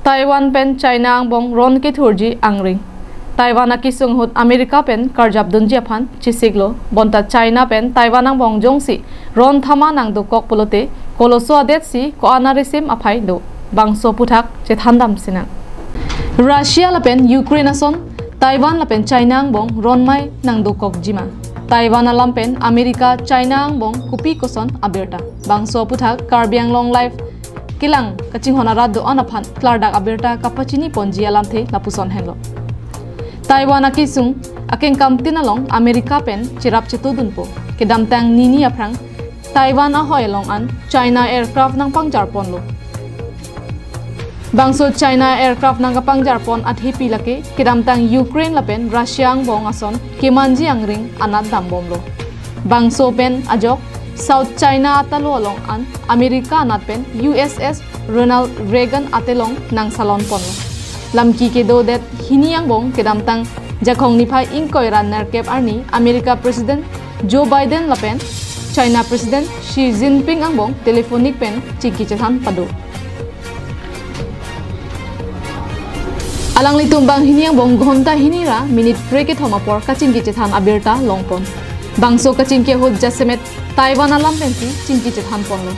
Taiwan pen China ang bong ron ki thurji angring. Taiwan ki sunghut Amerika pen karjap dunji aphan chisiglo bonta China pen Taiwan ang bong jongsi ron thama nang dukok pulote koloso adet si ko anarisim aphai do bangso puthak che thandam sinang. Russia la pen Ukraine ason Taiwan la pen China ang bong ron mai nang dukok jima. Taiwan alam pen Amerika China ang bong kupi koson aberta bangso puthak karbiang long life kilang kaching honara do anaphan klardak aberta kapachini ponji alam the lapuson hello. Taiwan aki sung akeng kamtin along Amerika pen chirap chitudun po kedam tang nini aprang Taiwan ahoy long an China aircraft nang pangjar pon lo. Bangso China aircraft nang pangjar pon at hipi lake kedam tang Ukraine la pen Russia ang bong ason kemanji ang ring anat dambom lo. Bangso pen ajok South China atalo along an Amerika anat pen USS Ronald Reagan atelong nang salon pon lo. Lamki ke do det hiniang bong kedam tang jakong niphai ingkoi ran narkep arni Amerika President Joe Biden la pen China President Xi Jinping ang bong telephonic pen chiki chethan padu. Alang litumbang hiniang bong ghonta hinira minute break thomapor kaching ki chethan aberta longpon. Bangso kaching ke hut jasemet Taiwan alam pen si chingki chethan pon lo.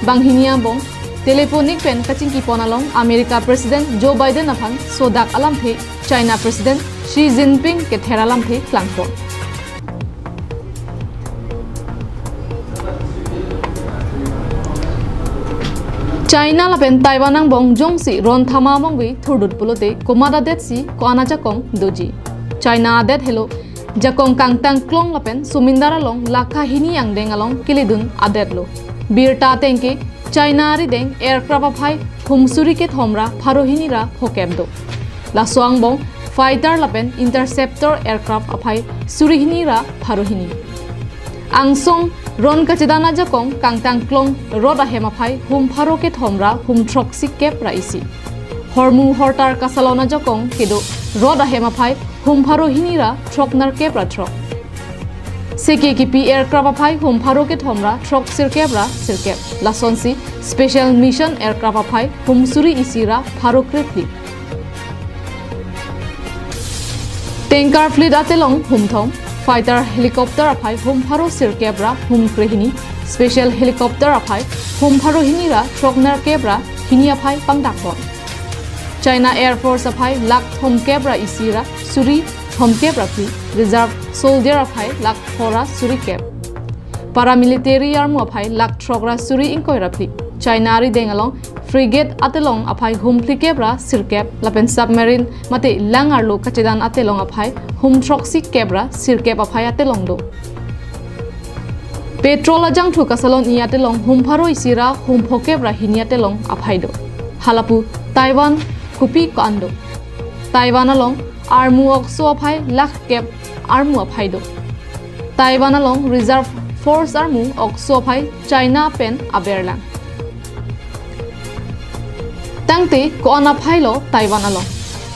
Bang hiniang bong telephonic pen kaching ki pon along Amerika President Joe Biden aphan sodak alam the China President Xi Jinping ke theralam the klangpon. China la pen Taiwan ang bong jongsi ron thama mong wi thurdut pulote komada det si ko ana jakong doji. China det hello jakong kangtang klong la pen sumindara long lakha hini ang deng along kilidun adet lo. Bir ta tengke China ri deng aircraft phai humsuri ke thomra pharohini ra phokeb do. La soang bong fighter la pen interceptor aircraft aphai surihini ra pharohini. Angsong ron kachidana jakong kangtang klong roda hema phai hum pharo ke thomra hum troxi kep raisi. Hormu hortar kasalona jakong kedo roda hema phai hum pharo hinira troknar kep ra trok. CKKP aircraft phai hum pharo ke thomra trok sirkep ra sirkep. Lasonsi special mission aircraft phai hum suri isira pharo krepli. Tanker fleet atelong hum thom fighter helicopter aphai hum pharo sirkebra hum krehini special helicopter aphai hum pharo hinira troknar kebra hini aphai pangdakpon. China Air Force aphai lak thom kebra isira suri thom kebra phi reserve soldier aphai lak thora suri keb. Paramilitary army aphai lak trogra suri inkoi raphi. China ri dengalong frigate atelong aphai hum kebra sirkeb lapen submarine mate langar lo kachedan atelong aphai hum troxi kebra sirkeb aphai atelong do. Petrol ajang thu kasalon iatelong hum pharo isira hum phokebra hini atelong aphai do. Halapu Taiwan kupi ko ando. Taiwan along armu okso aphai lak keb armu aphai do. Taiwan along reserve force armu okso aphai China pen aberlang. Tangte ko ana phailo Taiwan along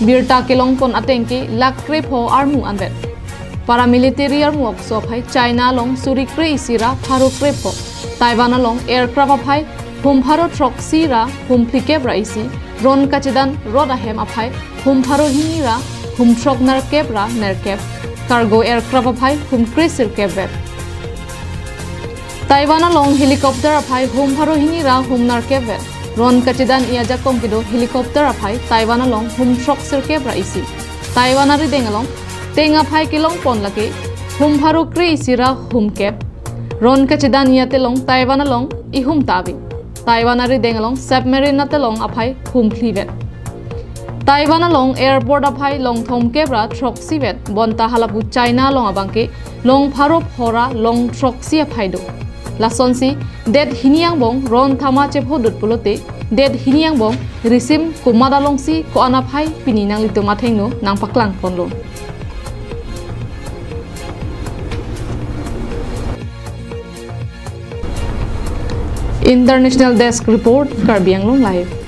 birta kelong pon atengke lakre pho armu anbet paramilitary armu okso phai China along suri kre isira pharo kre pho Taiwan along aircraft phai hum pharo troxi ra hum phikeb ra isi ron kachedan roda hem aphai hum pharo hinira hum trok nar keb ra nerkeb cargo aircraft phai hum kre sir keb Taiwan along helicopter aphai hum pharo hinira hum nar keb ron kachidan ia jakong kido helicopter aphai Taiwan along hum trok sirkeb ra isi Taiwan ari dengalong tenga phai kilong pon lake hum pharo kre isira hum kep ron kachidan ia telong Taiwan along I hum tabi Taiwan ari dengalong submarine atelong aphai hum khlivet Taiwan along airport aphai long thom kebra trok sivet bonta halapu China long abangke long pharo phora long trok si aphai do Lasonsi det hiniang bong ron thama chepho dut pulote det hiniang bong risim kumada longsi ko anaphai pininang lituma thengno nang paklang ponlo International Desk Report Karbi Anglong Live